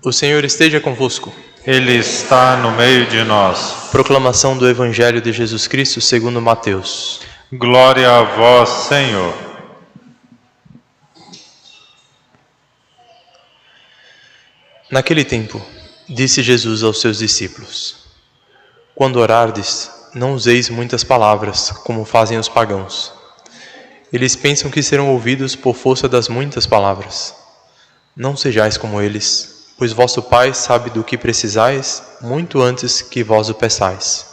O Senhor esteja convosco. Ele está no meio de nós. Proclamação do Evangelho de Jesus Cristo segundo Mateus. Glória a vós, Senhor. Naquele tempo, disse Jesus aos seus discípulos: Quando orardes, não useis muitas palavras, como fazem os pagãos. Eles pensam que serão ouvidos por força das muitas palavras. Não sejais como eles, pois vosso Pai sabe do que precisais muito antes que vós o peçais.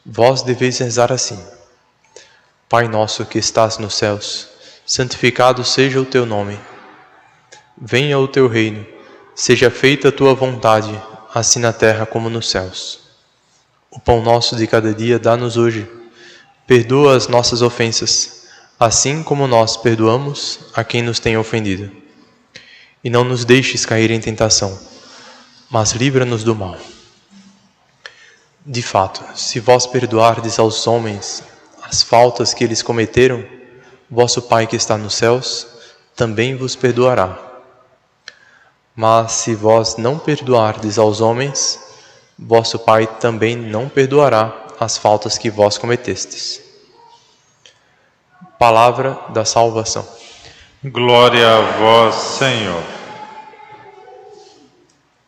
Vós deveis rezar assim: Pai nosso que estás nos céus, santificado seja o teu nome. Venha o teu reino, seja feita a tua vontade, assim na terra como nos céus. O pão nosso de cada dia dá-nos hoje. Perdoa as nossas ofensas, assim como nós perdoamos a quem nos tem ofendido. E não nos deixes cair em tentação, mas livra-nos do mal. De fato, se vós perdoardes aos homens as faltas que eles cometeram, vosso Pai que está nos céus também vos perdoará. Mas se vós não perdoardes aos homens, vosso Pai também não perdoará as faltas que vós cometestes. Palavra da salvação. Glória a vós, Senhor.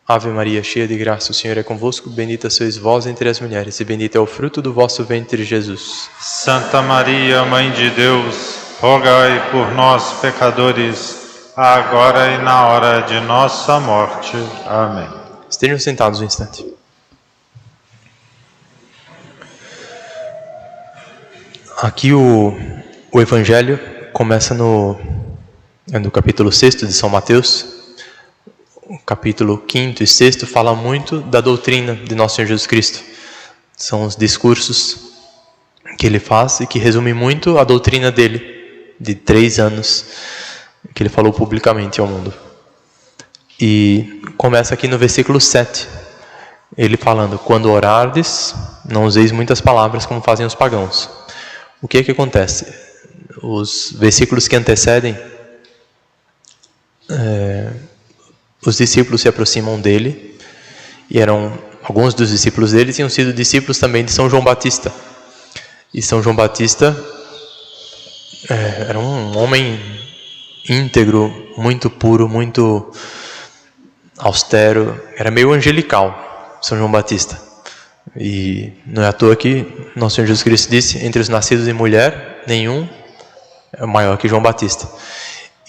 Ave Maria, cheia de graça, o Senhor é convosco. Bendita sois vós entre as mulheres, e bendito é o fruto do vosso ventre, Jesus. Santa Maria, Mãe de Deus, rogai por nós, pecadores, agora e na hora de nossa morte. Amém. Estejam sentados um instante. Aqui o Evangelho começa no capítulo 6 de São Mateus. O capítulo 5 e 6 fala muito da doutrina de Nosso Senhor Jesus Cristo. São os discursos que ele faz e que resume muito a doutrina dele, de 3 anos, que ele falou publicamente ao mundo. E começa aqui no versículo 7, ele falando: Quando orardes, não useis muitas palavras como fazem os pagãos. O que é que acontece? Os versículos que antecedem, os discípulos se aproximam dele, e alguns dos discípulos dele tinham sido discípulos também de São João Batista. E São João Batista era um homem íntegro, muito puro, muito austero, era meio angelical, São João Batista. E não é à toa que Nosso Senhor Jesus Cristo disse: entre os nascidos de mulher, nenhum é maior que João Batista.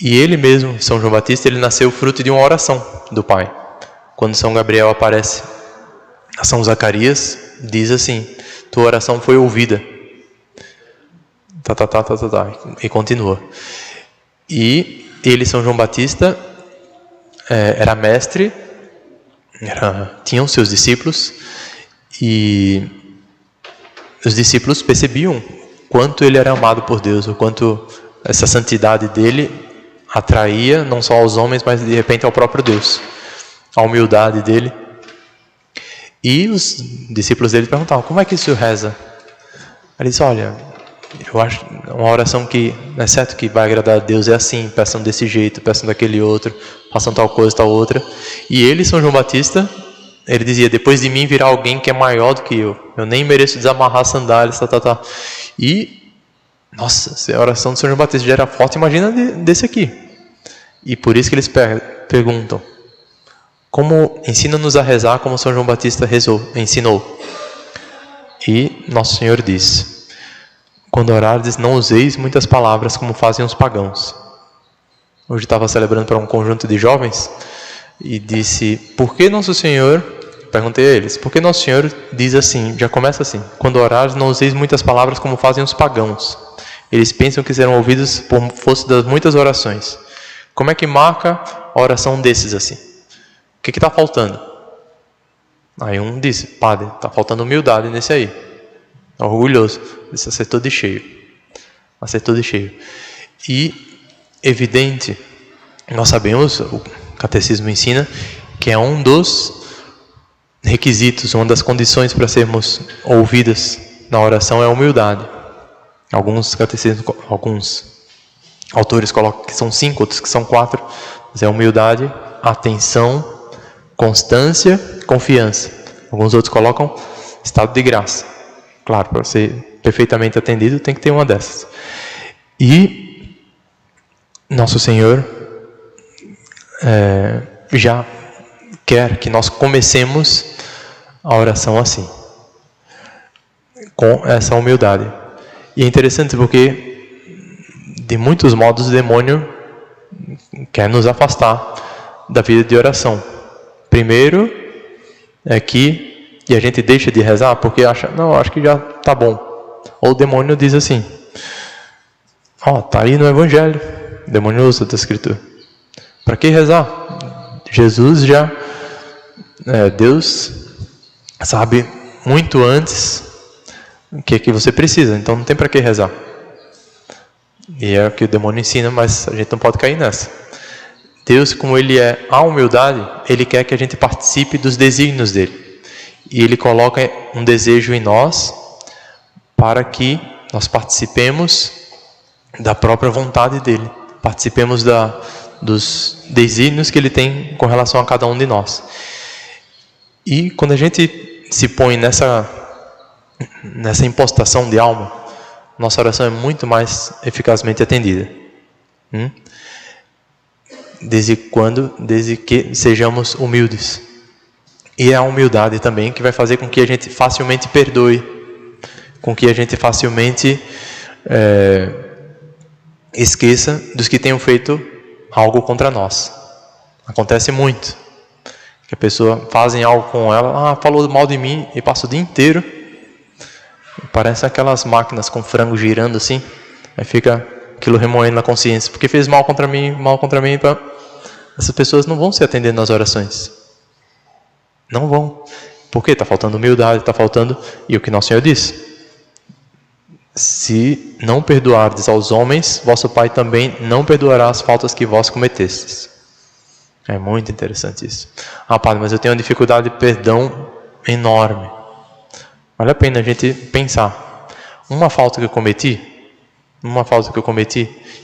E ele mesmo, São João Batista, ele nasceu fruto de uma oração do Pai. Quando São Gabriel aparece a São Zacarias, diz assim: tua oração foi ouvida. E continua. E ele, São João Batista, era mestre, tinha os seus discípulos, e os discípulos percebiam quanto ele era amado por Deus, o quanto essa santidade dele atraía não só aos homens, mas de repente ao próprio Deus, a humildade dele. E os discípulos dele perguntavam: como é que isso reza? Ele disse: olha, eu acho uma oração que não é certo que vai agradar a Deus, é assim, peçam desse jeito, peçam daquele outro, façam tal coisa, tal outra. E ele, São João Batista, ele dizia: depois de mim virá alguém que é maior do que eu nem mereço desamarrar sandálias, E nossa, se a oração de São João Batista já era forte, imagina desse aqui. E por isso que eles perguntam: como ensina-nos a rezar como São João Batista ensinou? E Nosso Senhor diz: quando orardes, não useis muitas palavras como fazem os pagãos. Hoje estava celebrando para um conjunto de jovens e disse: por que Nosso Senhor, perguntei a eles, por que Nosso Senhor diz assim, já começa assim: quando orares, não useis muitas palavras como fazem os pagãos. Eles pensam que serão ouvidos por força das muitas orações. Como é que marca a oração desses assim? O que está faltando? Aí um disse: padre, está faltando humildade nesse aí. Orgulhoso. Disse: acertou de cheio. Acertou de cheio. E evidente, nós sabemos, o catecismo ensina, que é um dos requisitos, uma das condições para sermos ouvidas na oração é a humildade. Alguns autores colocam que são 5, outros que são 4, mas é a humildade, atenção, constância, confiança. Alguns outros colocam estado de graça. Claro, para ser perfeitamente atendido tem que ter uma dessas. E nosso Senhor já quer que nós comecemos a oração assim, com essa humildade. E é interessante porque, de muitos modos, o demônio quer nos afastar da vida de oração. Primeiro é que a gente deixa de rezar porque acha, não, acho que já está bom. Ou o demônio diz assim, tá aí no Evangelho, o demônio usa da Escritura. Para que rezar? Jesus já, Deus sabe muito antes o que é que você precisa, então não tem para que rezar. E é o que o demônio ensina, mas a gente não pode cair nessa. Deus, como Ele é a humildade, Ele quer que a gente participe dos desígnios dEle. E Ele coloca um desejo em nós para que nós participemos da própria vontade dEle. Participemos dos desígnios que Ele tem com relação a cada um de nós. E quando a gente se põe nessa impostação de alma, nossa oração é muito mais eficazmente atendida. Desde que sejamos humildes. E é a humildade também que vai fazer com que a gente facilmente perdoe, com que a gente facilmente esqueça dos que tenham feito algo contra nós. Acontece muito que a pessoa fazem algo com ela, falou mal de mim, e passa o dia inteiro, parece aquelas máquinas com frango girando assim, aí fica aquilo remoendo na consciência, porque fez mal contra mim, essas pessoas não vão se atender nas orações, não vão, porque está faltando humildade, está faltando, e o que nosso Senhor disse, se não perdoardes aos homens, vosso Pai também não perdoará as faltas que vós cometestes. É muito interessante isso. Padre, mas eu tenho uma dificuldade de perdão enorme. Vale a pena a gente pensar. Uma falta que eu cometi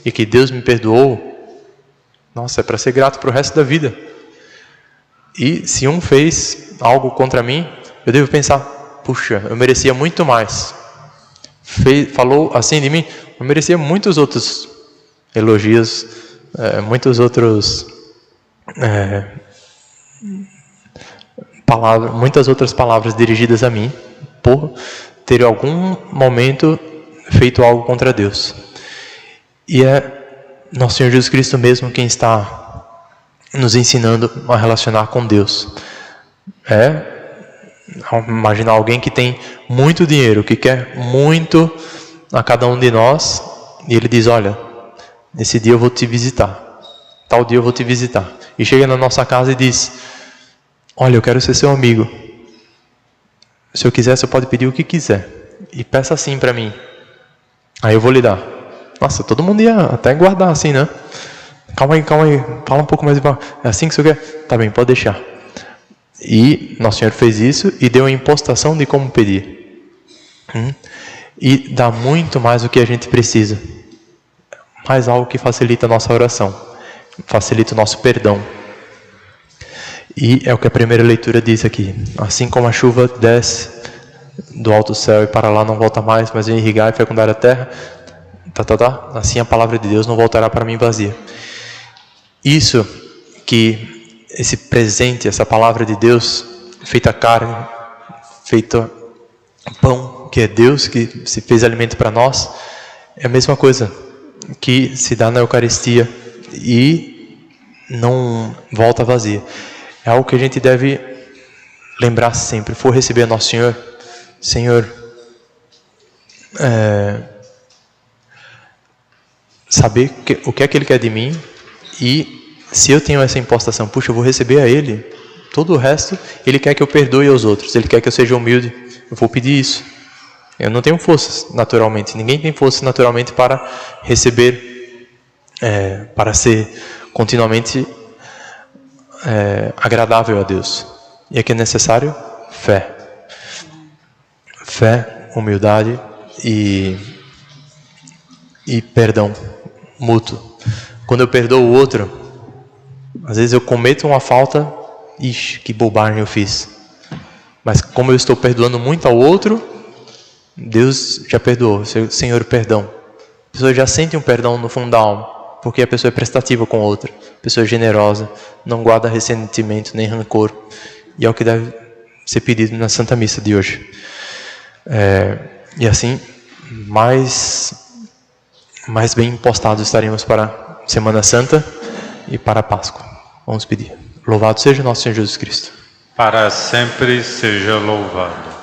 e que Deus me perdoou, nossa, é para ser grato para o resto da vida. E se um fez algo contra mim, eu devo pensar, puxa, eu merecia muito mais. Falou assim de mim, eu merecia muitos outros elogios, muitos outros muitas outras palavras dirigidas a mim por ter em algum momento feito algo contra Deus. E é nosso Senhor Jesus Cristo mesmo quem está nos ensinando a relacionar com Deus. Imaginar alguém que tem muito dinheiro, que quer muito a cada um de nós, e ele diz, olha, nesse dia eu vou te visitar, tal dia eu vou te visitar. E chega na nossa casa e diz, olha, eu quero ser seu amigo. Se eu quiser, você pode pedir o que quiser. E peça assim para mim. Aí eu vou lhe dar. Nossa, todo mundo ia até guardar assim, né? Calma aí. Fala um pouco mais. É assim que você quer? Tá bem, pode deixar. E Nosso Senhor fez isso e deu a impostação de como pedir. E dá muito mais do que a gente precisa. Mais algo que facilita a nossa oração. Facilita o nosso perdão. E é o que a primeira leitura diz aqui. Assim como a chuva desce do alto céu e para lá não volta mais, mas vem irrigar e fecundar a terra, assim a palavra de Deus não voltará para mim vazia. Isso que esse presente, essa palavra de Deus, feita carne, feita pão, que é Deus que se fez alimento para nós, é a mesma coisa que se dá na Eucaristia e não volta vazia. É algo que a gente deve lembrar sempre. For receber a Nosso Senhor, Senhor, saber o que é que Ele quer de mim, e se eu tenho essa impostação, puxa, eu vou receber a Ele, todo o resto, Ele quer que eu perdoe aos outros, Ele quer que eu seja humilde, eu vou pedir isso. Eu não tenho forças naturalmente, ninguém tem forças naturalmente para receber, para ser continuamente agradável a Deus. E aqui é necessário fé. Fé, humildade e perdão mútuo. Quando eu perdoo o outro, Às vezes eu cometo uma falta, ixi, que bobagem eu fiz. Mas como eu estou perdoando muito ao outro, Deus já perdoou. Senhor, perdão. A pessoa já sente um perdão no fundo da alma, porque a pessoa é prestativa com a outra, a pessoa é generosa, não guarda ressentimento nem rancor. E é o que deve ser pedido na Santa Missa de hoje. E assim, mais bem postados estaremos para a Semana Santa e para a Páscoa. Vamos pedir. Louvado seja o nosso Senhor Jesus Cristo. Para sempre seja louvado.